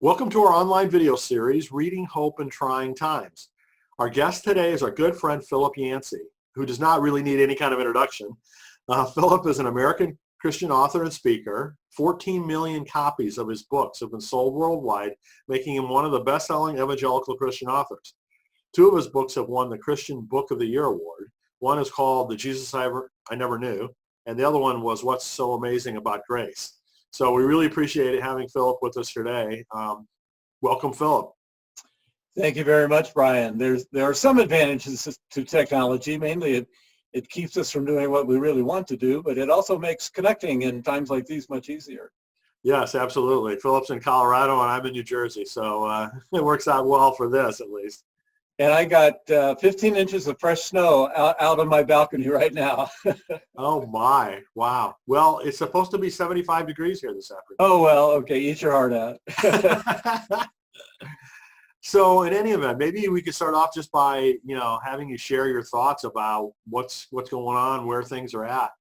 Welcome to our online video series, Reading Hope in Trying Times. Our guest today is our good friend, Philip Yancey, who does not really need any kind of introduction. Philip is an American Christian author and speaker. 14 million copies of his books have been sold worldwide, making him one of the best-selling evangelical Christian authors. Two of his books have won the Christian Book of the Year award. One is called The Jesus I Never Knew, and the other one was What's So Amazing About Grace. So we really appreciate having Philip with us today. Welcome, Philip. Thank you very much, Brian. There are some advantages to technology. Mainly, it keeps us from doing what we really want to do, but it also makes connecting in times like these much easier. Yes, absolutely. Philip's in Colorado, and I'm in New Jersey, so it works out well for this, at least. And I got 15 inches of fresh snow out on my balcony right now. Oh, my. Wow. Well, it's supposed to be 75 degrees here this afternoon. Oh, well, okay. Eat your heart out. So in any event, maybe we could start off just by, having you share your thoughts about what's going on, where things are at.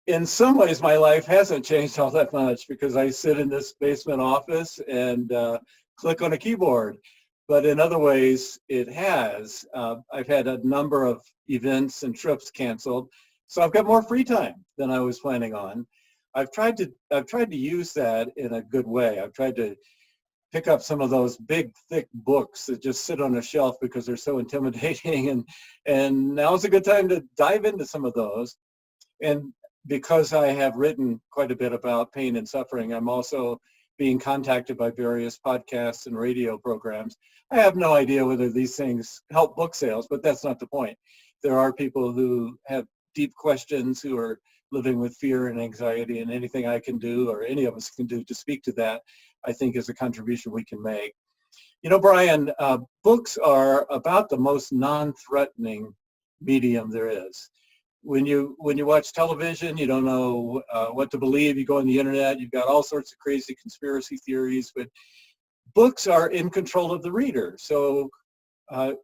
In some ways, my life hasn't changed all that much because I sit in this basement office and click on a keyboard. But in other ways, it has. I've had a number of events and trips canceled, so I've got more free time than I was planning on. I've tried to use that in a good way. I've tried to pick up some of those big, thick books that just sit on a shelf because they're so intimidating, and now's a good time to dive into some of those. And because I have written quite a bit about pain and suffering, I'm also being contacted by various podcasts and radio programs. I have no idea whether these things help book sales, but that's not the point. There are people who have deep questions, who are living with fear and anxiety, and anything I can do or any of us can do to speak to that, I think, is a contribution we can make. Brian, books are about the most non-threatening medium there is. When you watch television, you don't know what to believe. You go on the internet, you've got all sorts of crazy conspiracy theories, but books are in control of the reader. So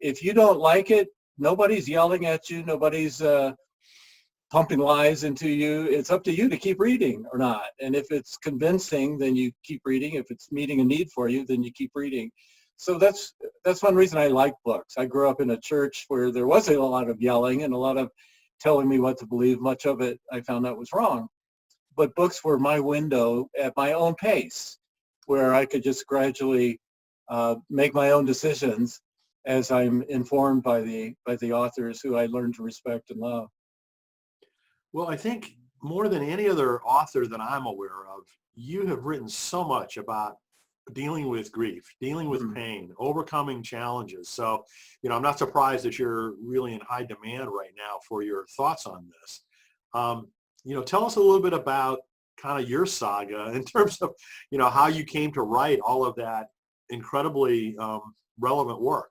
if you don't like it, nobody's yelling at you, nobody's pumping lies into you. It's up to you to keep reading or not. And if it's convincing, then you keep reading. If it's meeting a need for you, then you keep reading. So that's one reason I like books. I grew up in a church where there was a lot of yelling and a lot of telling me what to believe. Much of it I found out was wrong. But books were my window at my own pace, where I could just gradually make my own decisions as I'm informed by the authors who I learned to respect and love. Well, I think more than any other author that I'm aware of, you have written so much about dealing with grief, dealing with pain, overcoming challenges. So, I'm not surprised that you're really in high demand right now for your thoughts on this. Tell us a little bit about kind of your saga in terms of, how you came to write all of that incredibly relevant work.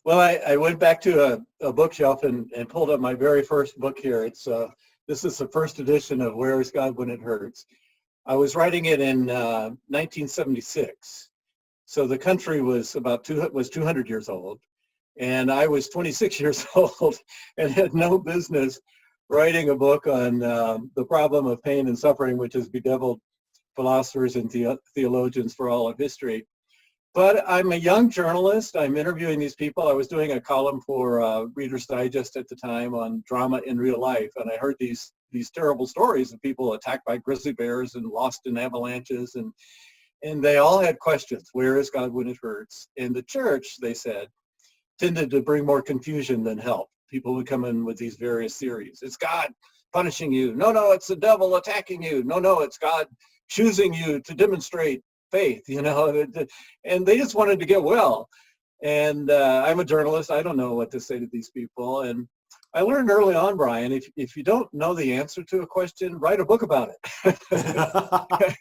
Well, I went back to a bookshelf and pulled up my very first book here. This is the first edition of Where is God When It Hurts? I was writing it in 1976. So the country was 200 years old, and I was 26 years old and had no business writing a book on the problem of pain and suffering, which has bedeviled philosophers and theologians for all of history. But I'm a young journalist. I'm interviewing these people. I was doing a column for Reader's Digest at the time on drama in real life, and I heard these terrible stories of people attacked by grizzly bears and lost in avalanches, and they all had questions. Where is God when it hurts? And the church, they said, tended to bring more confusion than help. People would come in with these various theories. It's God punishing you. No, it's the devil attacking you. No, it's God choosing you to demonstrate faith, and they just wanted to get well. And I'm a journalist. I don't know what to say to these people. And I learned early on, Brian, if you don't know the answer to a question, write a book about it.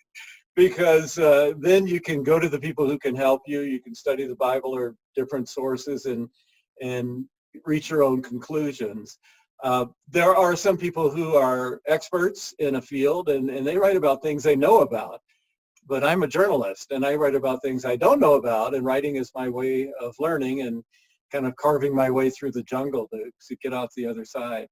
Because then you can go to the people who can help you. You can study the Bible or different sources and reach your own conclusions. There are some people who are experts in a field, and they write about things they know about. But I'm a journalist, and I write about things I don't know about, and writing is my way of learning and kind of carving my way through the jungle to get out the other side.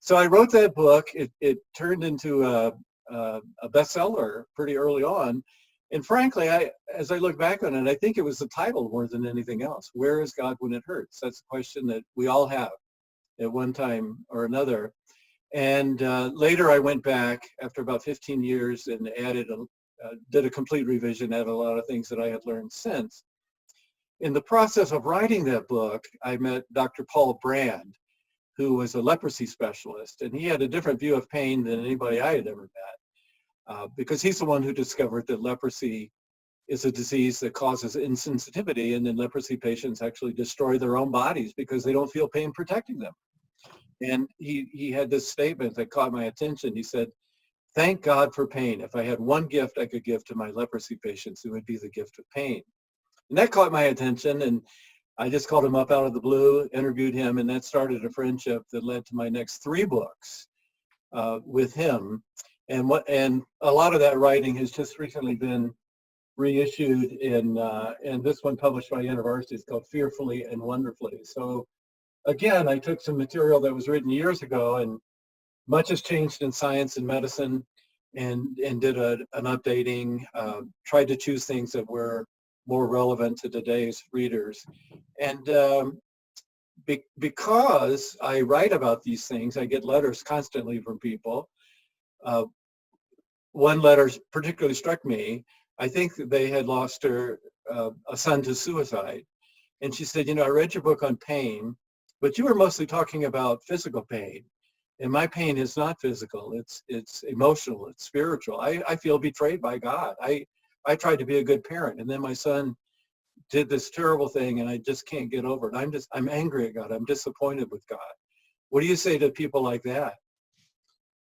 So I wrote that book. It turned into a a bestseller pretty early on. And frankly, as I look back on it, I think it was the title more than anything else. Where is God when it hurts? That's a question that we all have at one time or another. And later I went back after about 15 years and did a complete revision, added a lot of things that I had learned since. In the process of writing that book, I met Dr. Paul Brand, who was a leprosy specialist, and he had a different view of pain than anybody I had ever met, because he's the one who discovered that leprosy is a disease that causes insensitivity, and then leprosy patients actually destroy their own bodies because they don't feel pain protecting them. And he had this statement that caught my attention. He said, "Thank God for pain. If I had one gift I could give to my leprosy patients, it would be the gift of pain." And that caught my attention, and I just called him up out of the blue, interviewed him, and that started a friendship that led to my next 3 books with him. And a lot of that writing has just recently been reissued and this one published by university is called Fearfully and Wonderfully. So again, I took some material that was written years ago, and much has changed in science and medicine, and did an updating, tried to choose things that were more relevant to today's readers. And because I write about these things, I get letters constantly from people. One letter particularly struck me. I think that they had lost a son to suicide. And she said, I read your book on pain, but you were mostly talking about physical pain. And my pain is not physical, it's emotional, it's spiritual. I feel betrayed by God. I tried to be a good parent, and then my son did this terrible thing, and I just can't get over it. I'm angry at God. I'm disappointed with God. What do you say to people like that?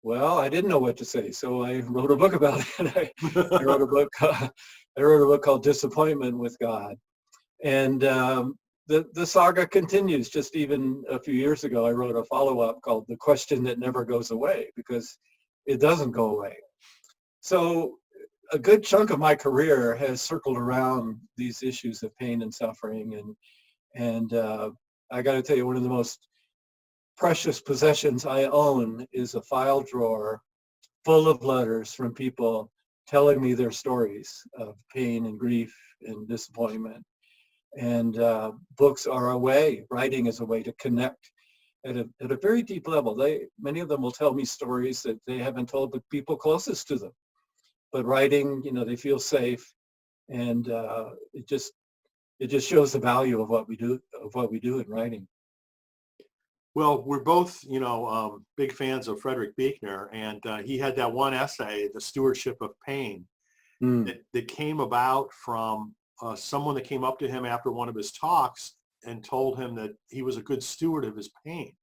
Well, I didn't know what to say, so I wrote a book about it. I wrote a book called Disappointment with God. And the saga continues. Just even a few years ago, I wrote a follow-up called The Question That Never Goes Away, because it doesn't go away. So a good chunk of my career has circled around these issues of pain and suffering. And I got to tell you, one of the most precious possessions I own is a file drawer full of letters from people telling me their stories of pain and grief and disappointment. And books are a way, writing is a way to connect at a very deep level. Many of them will tell me stories that they haven't told the people closest to them. But writing, they feel safe, and it just shows the value of what we do in writing. Well, we're both, big fans of Frederick Buechner, and he had that one essay, The Stewardship of Pain, that came about from someone that came up to him after one of his talks and told him that he was a good steward of his pain.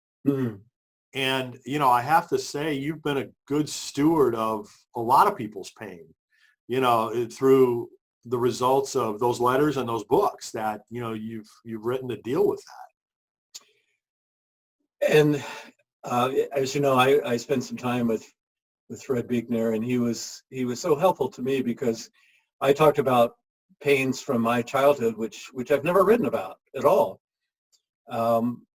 And, I have to say, you've been a good steward of a lot of people's pain, through the results of those letters and those books that, you've written to deal with that. And as you know, I spent some time with Fred Buechner, and he was so helpful to me because I talked about pains from my childhood, which I've never written about at all.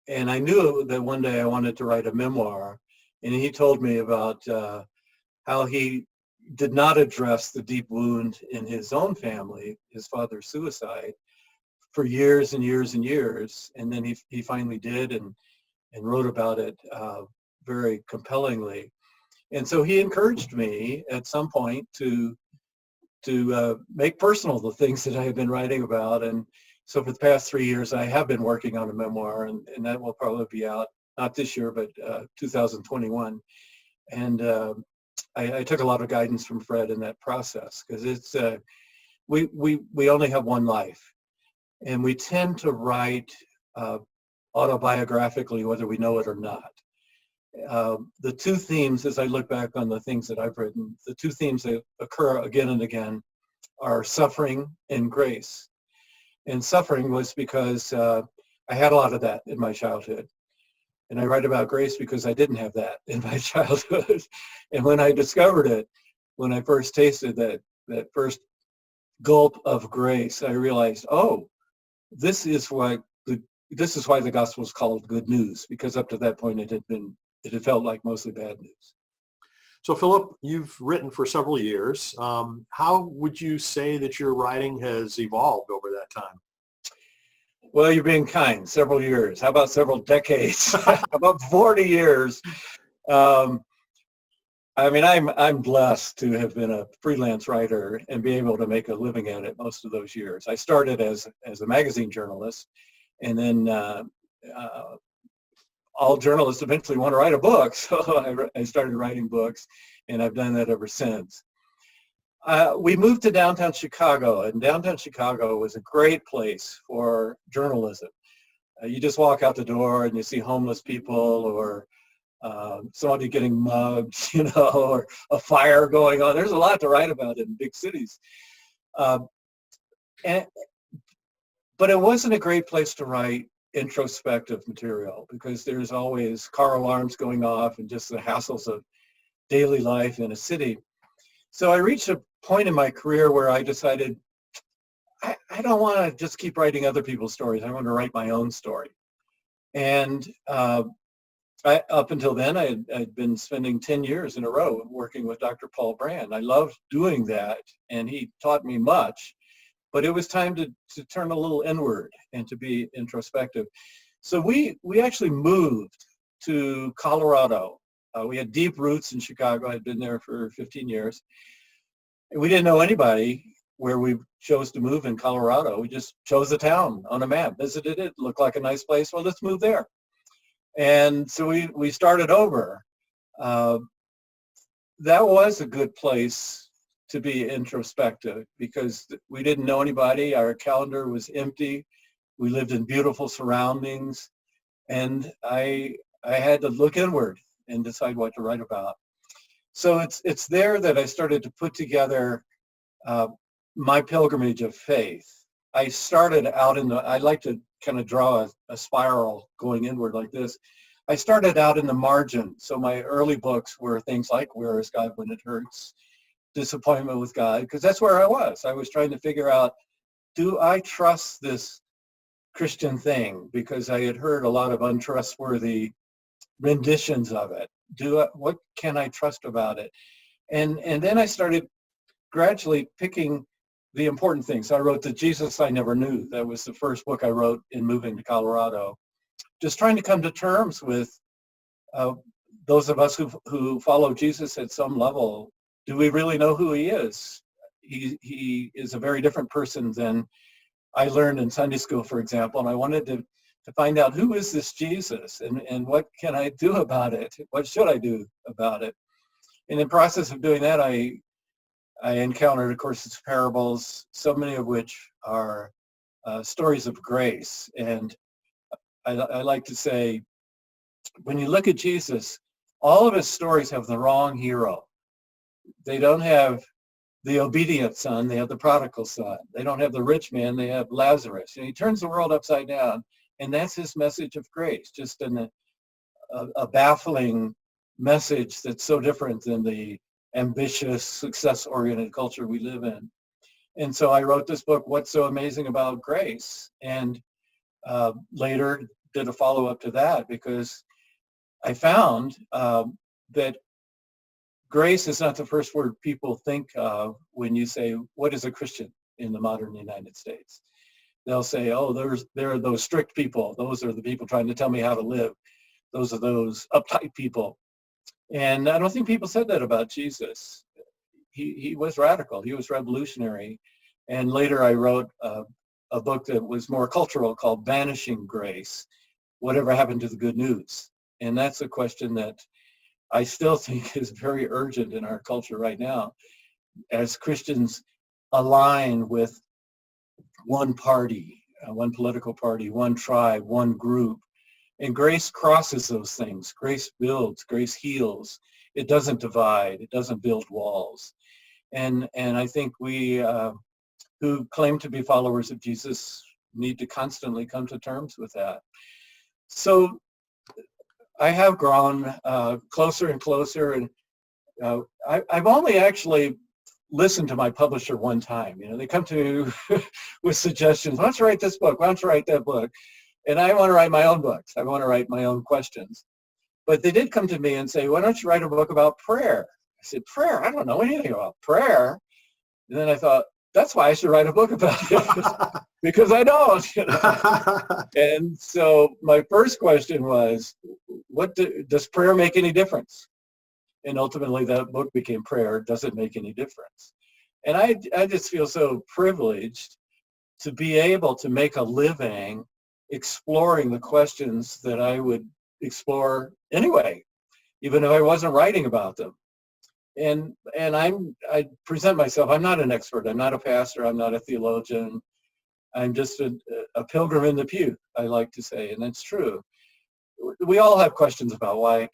And I knew that one day I wanted to write a memoir, and he told me about how he did not address the deep wound in his own family, his father's suicide, for years and years and years. And then he finally did and wrote about it very compellingly. And so he encouraged me at some point to make personal the things that I have been writing about. And so for the past 3 years, I have been working on a memoir, and that will probably be out, not this year, but 2021. And I took a lot of guidance from Fred in that process, because it's we only have one life, and we tend to write autobiographically, whether we know it or not. The 2 themes, as I look back on the things that I've written, the 2 themes that occur again and again are suffering and grace. And suffering was because I had a lot of that in my childhood. And I write about grace because I didn't have that in my childhood. And when I discovered it, when I first tasted that first gulp of grace, I realized, oh, this is why the gospel is called good news, because up to that point it had felt like mostly bad news. So Philip, you've written for several years. How would you say that your writing has evolved over that time? Well, you're being kind. Several years. How about several decades? How about 40 years? Um, I mean, I'm blessed to have been a freelance writer and be able to make a living at it most of those years. I started as a magazine journalist, and then all journalists eventually want to write a book, so I started writing books, and I've done that ever since. We moved to downtown Chicago, and downtown Chicago was a great place for journalism. You just walk out the door and you see homeless people, or somebody getting mugged, or a fire going on. There's a lot to write about in big cities. Um, and, but it wasn't a great place to write introspective material because there's always car alarms going off and just the hassles of daily life in a city. So I reached a point in my career where I decided I don't want to just keep writing other people's stories. I want to write my own story. And up until then, I'd been spending 10 years in a row working with Dr. Paul Brand. I loved doing that, and he taught me much. But it was time to turn a little inward and to be introspective. So we actually moved to Colorado. We had deep roots in Chicago. I'd been there for 15 years. And we didn't know anybody where we chose to move in Colorado. We just chose a town on a map, visited it, looked like a nice place. Well, let's move there. And so we started over. That was a good place to be introspective because we didn't know anybody. Our calendar was empty. We lived in beautiful surroundings. And I had to look inward and decide what to write about. So it's there that I started to put together my pilgrimage of faith. I started out I like to kind of draw a spiral going inward like this. I started out in the margin. So my early books were things like Where is God When It Hurts? Disappointment with God, because that's where I was. I was trying to figure out, do I trust this Christian thing? Because I had heard a lot of untrustworthy renditions of it. What can I trust about it? And then I started gradually picking the important things. I wrote The Jesus I Never Knew. That was the first book I wrote in moving to Colorado. Just trying to come to terms with those of us who follow Jesus at some level. Do we really know who he is? He is a very different person than I learned in Sunday school, for example, and I wanted to find out who is this Jesus and what can I do about it? What should I do about it? In the process of doing that, I encountered, of course, his parables, so many of which are stories of grace. And I like to say, when you look at Jesus, all of his stories have the wrong hero. They don't have the obedient son, they have the prodigal son. They don't have the rich man, they have Lazarus. And he turns the world upside down, and that's his message of grace, just in a baffling message that's so different than the ambitious, success-oriented culture we live in. And so I wrote this book, What's So Amazing About Grace? And later did a follow-up to that because I found that grace is not the first word people think of when you say, what is a Christian in the modern United States? They'll say, oh, there are those strict people. Those are the people trying to tell me how to live. Those are those uptight people. And I don't think people said that about Jesus. He was radical. He was revolutionary. And later I wrote a book that was more cultural called Vanishing Grace, Whatever Happened to the Good News? And that's a question that I still think is very urgent in our culture right now. As Christians align with one party, one political party, one tribe, one group, and grace crosses those things. Grace builds, grace heals. It doesn't divide, it doesn't build walls. And I think we who claim to be followers of Jesus need to constantly come to terms with that. So I have grown closer and closer, and I've only actually listened to my publisher one time. They come to me with suggestions. Why don't you write this book? Why don't you write that book? And I want to write my own books. I want to write my own questions. But they did come to me and say, why don't you write a book about prayer? I said, prayer? I don't know anything about prayer. And then I thought, that's why I should write a book about it, because I don't. And so my first question was, does prayer make any difference? And ultimately that book became Prayer, Does It Make Any Difference? And I just feel so privileged to be able to make a living exploring the questions that I would explore anyway, even if I wasn't writing about them. And I present myself, I'm not an expert, I'm not a pastor, I'm not a theologian, I'm just a pilgrim in the pew, I like to say, and that's true. We all have questions about why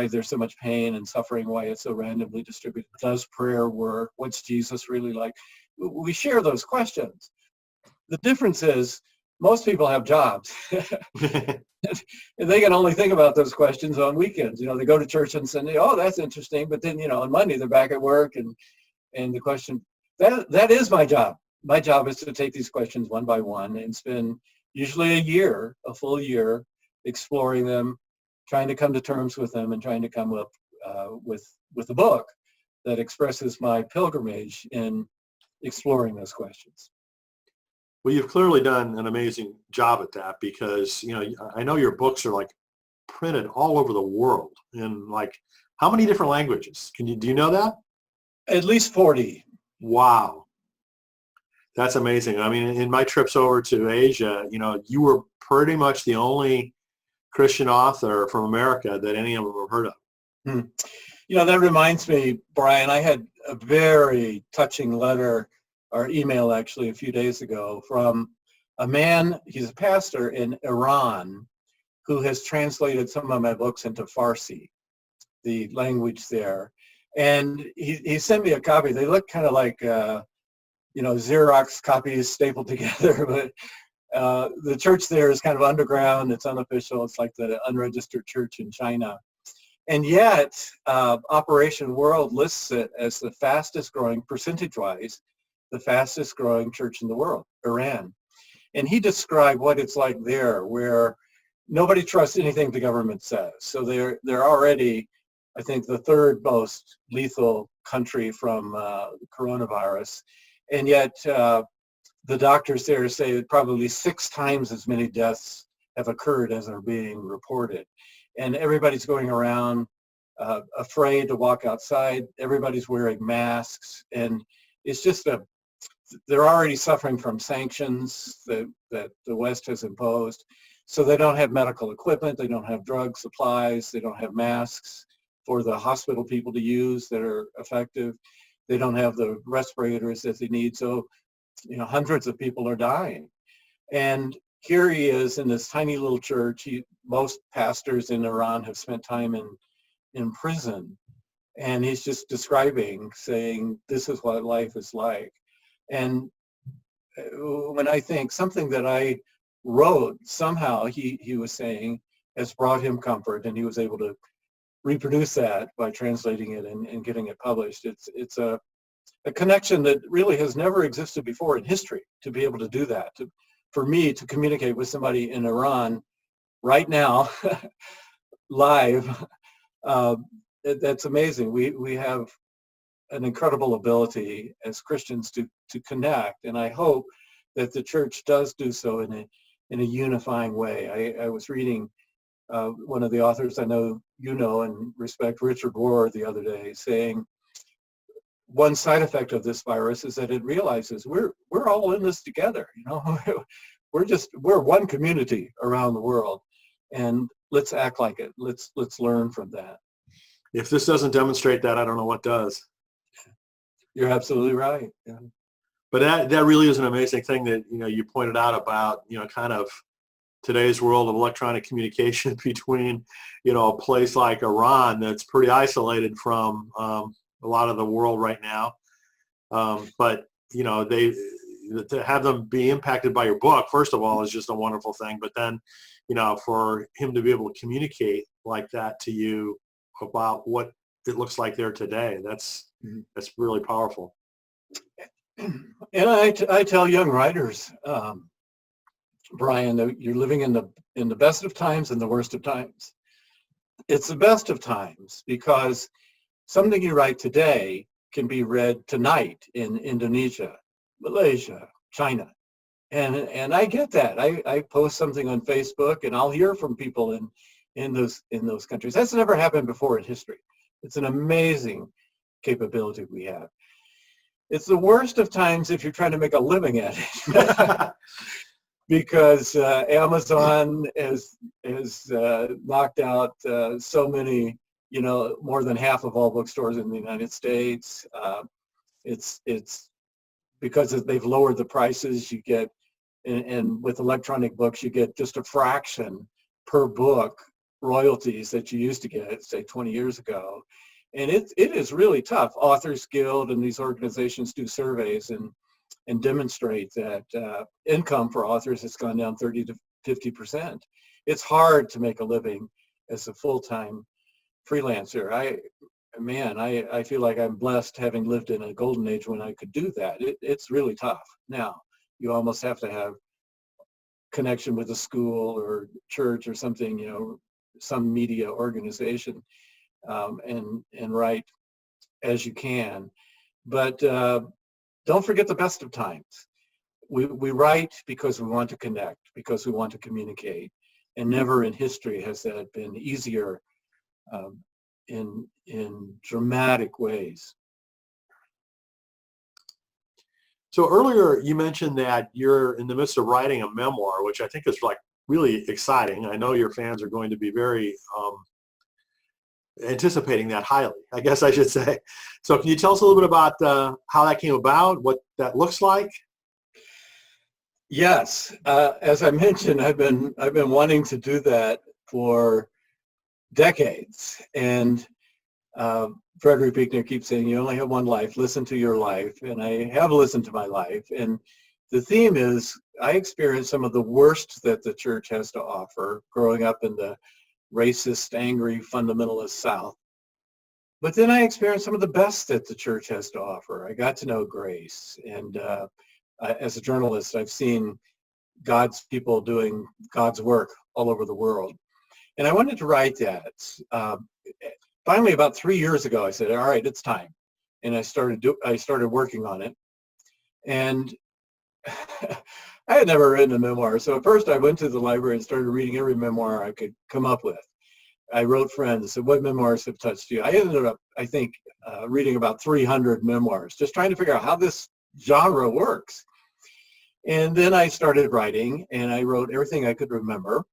there's so much pain and suffering, why it's so randomly distributed. Does prayer work? What's Jesus really like? We share those questions. The difference is most people have jobs. And they can only think about those questions on weekends. They go to church on Sunday, oh, that's interesting. But then, on Monday, they're back at work. And the question, that is my job. My job is to take these questions one by one and spend usually a full year, exploring them, trying to come to terms with them, and trying to come up with a book that expresses my pilgrimage in exploring those questions. Well, you've clearly done an amazing job at that, because, I know your books are like printed all over the world in like how many different languages? Do you know that? At least 40. Wow. That's amazing. I mean, in my trips over to Asia, you were pretty much the only Christian author from America that any of them have heard of. That reminds me, Brian, I had a very touching letter or email actually a few days ago from a man, he's a pastor in Iran, who has translated some of my books into Farsi, the language there. And he sent me a copy. They look kind of like, Xerox copies stapled together, but the church there is kind of underground. It's unofficial. It's like the unregistered church in China. And yet, Operation World lists it as the fastest growing, percentage-wise, the fastest growing church in the world, Iran. And he described what it's like there, where nobody trusts anything the government says. So they're already, I think, the third most lethal country from coronavirus. And yet the doctors there say that probably 6 times as many deaths have occurred as are being reported. And everybody's going around afraid to walk outside. Everybody's wearing masks. And it's just they're already suffering from sanctions that the West has imposed. So they don't have medical equipment. They don't have drug supplies. They don't have masks for the hospital people to use that are effective. They don't have the respirators that they need. So, hundreds of people are dying. And here he is in this tiny little church. Most pastors in Iran have spent time in prison. And he's just describing, saying, this is what life is like. And when I think something that I wrote, somehow he was saying, has brought him comfort, and he was able to reproduce that by translating it and getting it published. It's a connection that really has never existed before in history, to be able to do that, for me to communicate with somebody in Iran right now, live. That's amazing. We have an incredible ability as Christians to connect, and I hope that the church does do so in a unifying way. I was reading one of the authors I know and respect, Richard Rohr, the other day, saying one side effect of this virus is that it realizes we're all in this together. We're one community around the world, and let's act like it. Let's learn from that. If this doesn't demonstrate that, I don't know what does. You're absolutely right. Yeah. But that really is an amazing thing that you pointed out about kind of today's world of electronic communication between a place like Iran that's pretty isolated from a lot of the world right now. But they to have them be impacted by your book, first of all, is just a wonderful thing. But then for him to be able to communicate like that to you about what it looks like there today, that's really powerful. And I tell young writers, Brian, that you're living in the best of times and the worst of times. It's the best of times because something you write today can be read tonight in Indonesia, Malaysia, China. And I get that. I post something on Facebook and I'll hear from people in those countries. That's never happened before in history. It's an amazing capability we have. It's the worst of times if you're trying to make a living at it. Because Amazon has knocked out so many, more than half of all bookstores in the United States. It's because they've lowered the prices. You get, and with electronic books, you get just a fraction per book royalties that you used to get, say, 20 years ago. And it is really tough. Authors Guild and these organizations do surveys and demonstrate that income for authors has gone down 30 to 50%. It's hard to make a living as a full-time freelancer. I feel like I'm blessed having lived in a golden age when I could do that. It's really tough. Now, you almost have to have connection with a school or church or something, some media organization, and write as you can. But don't forget the best of times. We write because we want to connect, because we want to communicate, and never in history has that been easier in dramatic ways. So earlier you mentioned that you're in the midst of writing a memoir, which I think is like really exciting. I know your fans are going to be very anticipating that highly, I guess I should say. So can you tell us a little bit about how that came about, what that looks like? Yes, as I mentioned, I've been wanting to do that for decades, and Frederick Buechner keeps saying, you only have one life, listen to your life, and I have listened to my life. And the theme is, I experienced some of the worst that the church has to offer growing up in the racist, angry, fundamentalist South. But then I experienced some of the best that the church has to offer. I got to know grace, and as a journalist, I've seen God's people doing God's work all over the world. And I wanted to write that. Finally, about 3 years ago, I said, all right, it's time. And I started working on it. And I had never written a memoir. So at first I went to the library and started reading every memoir I could come up with. I wrote friends, said, what memoirs have touched you? I ended up, I think, reading about 300 memoirs, just trying to figure out how this genre works. And then I started writing, and I wrote everything I could remember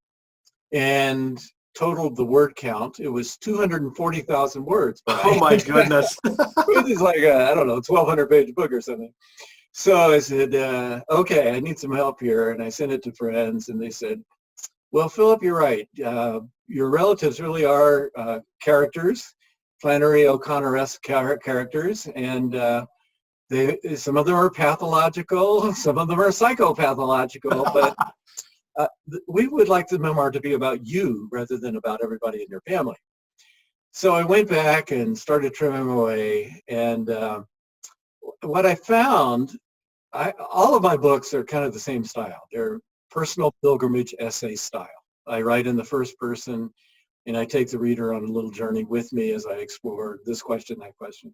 and totaled the word count. It was 240,000 words. Oh my goodness. It is like a, I don't know, 1,200 page book or something. So I said, okay, I need some help here. And I sent it to friends, and they said, well, Philip, you're right. Your relatives really are characters, Flannery O'Connor-esque characters, and some of them are pathological, some of them are psychopathological, but we would like the memoir to be about you rather than about everybody in your family. So I went back and started trimming away, and what I found, all of my books are kind of the same style. They're personal pilgrimage essay style. I write in the first person, and I take the reader on a little journey with me as I explore this question, that question.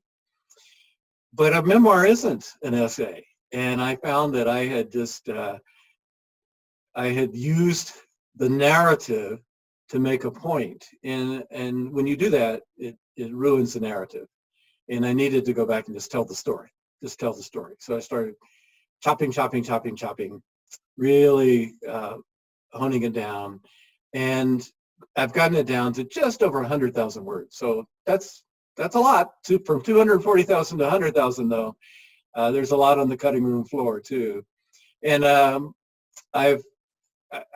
But a memoir isn't an essay, and I found that I had just I had used the narrative to make a point, and when you do that, it ruins the narrative. And I needed to go back and just tell the story. So I started chopping, really honing it down, and I've gotten it down to just over 100,000 words. So that's a lot. From 240,000 to 100,000, though. There's a lot on the cutting room floor too, and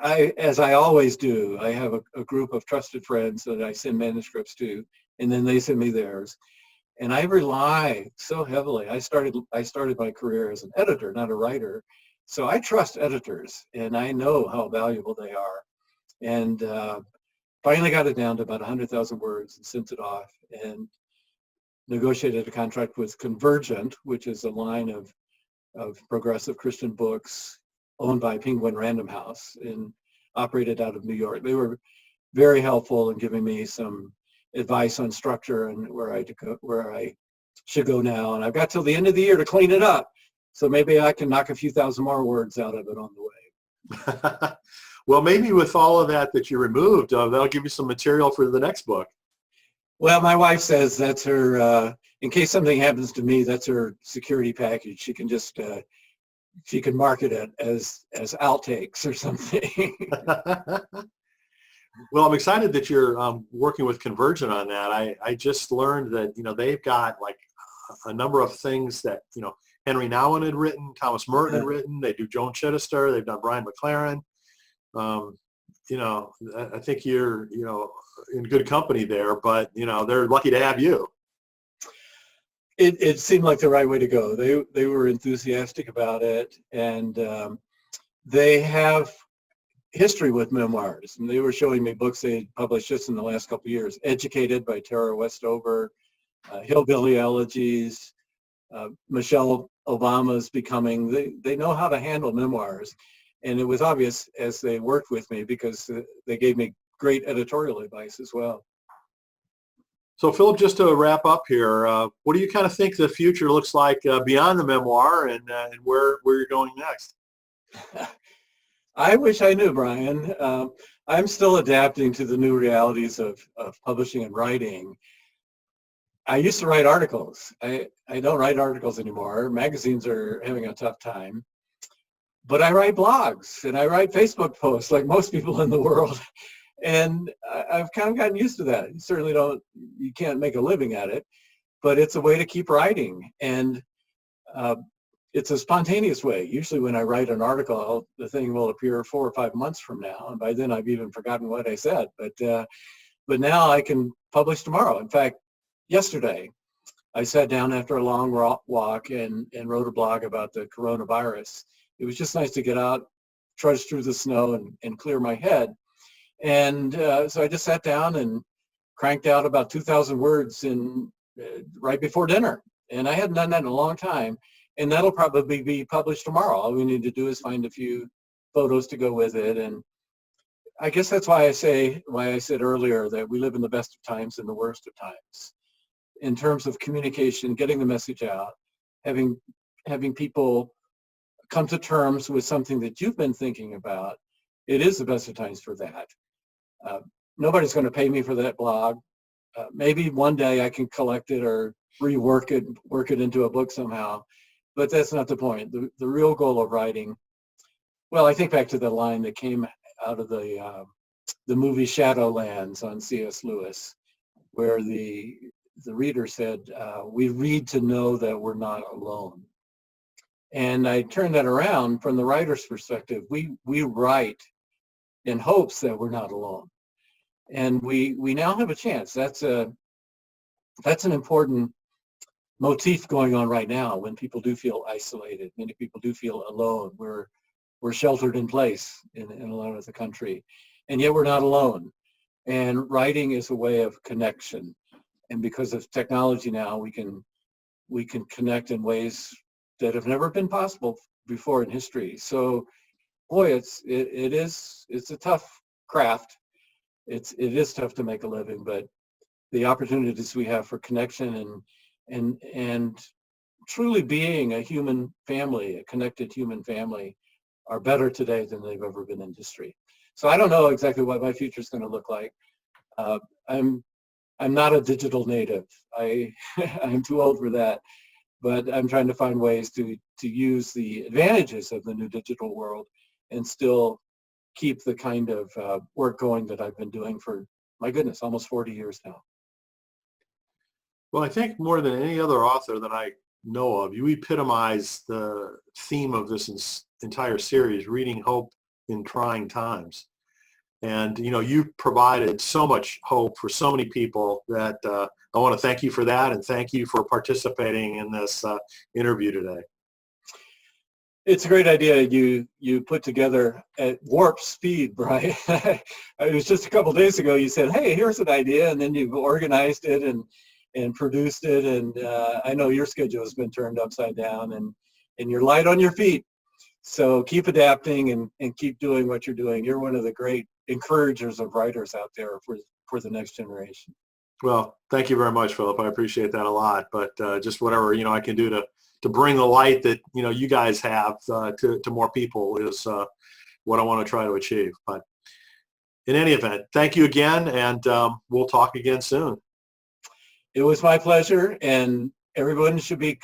as I always do, I have a group of trusted friends that I send manuscripts to, and then they send me theirs. And I rely so heavily. I started my career as an editor, not a writer. So I trust editors, and I know how valuable they are. And finally got it down to about 100,000 words and sent it off, and negotiated a contract with Convergent, which is a line of progressive Christian books owned by Penguin Random House and operated out of New York. They were very helpful in giving me some advice on structure and where I should go now. And I've got till the end of the year to clean it up. So maybe I can knock a few thousand more words out of it on the way. Well, maybe with all of that you removed, that'll give you some material for the next book. Well, my wife says that's her, in case something happens to me, that's her security package. She can just, she can market it as outtakes or something. Well, I'm excited that you're working with Convergent on that. I just learned that, they've got like a number of things that, Henry Nouwen had written, Thomas Merton had written. They do Joan Chittister. They've done Brian McLaren. I think you're, in good company there, but, they're lucky to have you. It seemed like the right way to go. They were enthusiastic about it, and they have history with memoirs. And they were showing me books they published just in the last couple of years. Educated by Tara Westover, Hillbilly Elegies, Michelle Obama's Becoming. They know how to handle memoirs. And it was obvious as they worked with me because they gave me great editorial advice as well. So Philip, just to wrap up here, what do you kind of think the future looks like beyond the memoir and where you're going next? I wish I knew, Brian. I'm still adapting to the new realities of publishing and writing. I used to write articles. I don't write articles anymore. Magazines are having a tough time. But I write blogs and I write Facebook posts like most people in the world. And I've kind of gotten used to that. You can't make a living at it, but it's a way to keep writing. And it's a spontaneous way. Usually when I write an article, the thing will appear 4 or 5 months from now. And by then I've even forgotten what I said. But now I can publish tomorrow. In fact, yesterday, I sat down after a long walk and wrote a blog about the coronavirus. It was just nice to get out, trudge through the snow and clear my head. And so I just sat down and cranked out about 2,000 words right before dinner. And I hadn't done that in a long time. And that'll probably be published tomorrow. All we need to do is find a few photos to go with it. And I guess that's why I said earlier that we live in the best of times and the worst of times. In terms of communication, getting the message out, having people come to terms with something that you've been thinking about, it is the best of times for that. Nobody's going to pay me for that blog. Maybe one day I can collect it or rework it, work it into a book somehow, but that's not the point. The real goal of writing, well, I think back to the line that came out of the movie Shadowlands on C.S. Lewis, where the reader said, we read to know that we're not alone. And I turned that around from the writer's perspective. We write in hopes that we're not alone. And we now have a chance. That's an important motif going on right now when people do feel isolated. Many people do feel alone. We're sheltered in place in a lot of the country. And yet we're not alone. And writing is a way of connection. And because of technology now, we can connect in ways that have never been possible before in history. So, boy, it's a tough craft. It is tough to make a living, but the opportunities we have for connection and truly being a human family, a connected human family, are better today than they've ever been in history. So I don't know exactly what my future is going to look like. I'm not a digital native. I'm too old for that. But I'm trying to find ways to use the advantages of the new digital world and still keep the kind of work going that I've been doing for, my goodness, almost 40 years now. Well, I think more than any other author that I know of, you epitomize the theme of this entire series, reading hope in trying times. And, you've provided so much hope for so many people that I want to thank you for that, and thank you for participating in this interview today. It's a great idea you put together at warp speed, Brian. It was just a couple of days ago you said, hey, here's an idea, and then you've organized it and produced it, and I know your schedule has been turned upside down, and you're light on your feet. So keep adapting and keep doing what you're doing. You're one of the great encouragers of writers out there for the next generation. Well, thank you very much, Philip. I appreciate that a lot. But just whatever I can do to bring the light that you guys have to more people is what I want to try to achieve. But in any event, thank you again, and we'll talk again soon. It was my pleasure, and everyone should be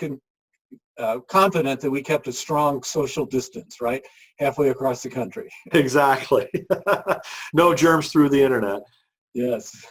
confident that we kept a strong social distance, right? Halfway across the country. Exactly. No germs through the internet. Yes.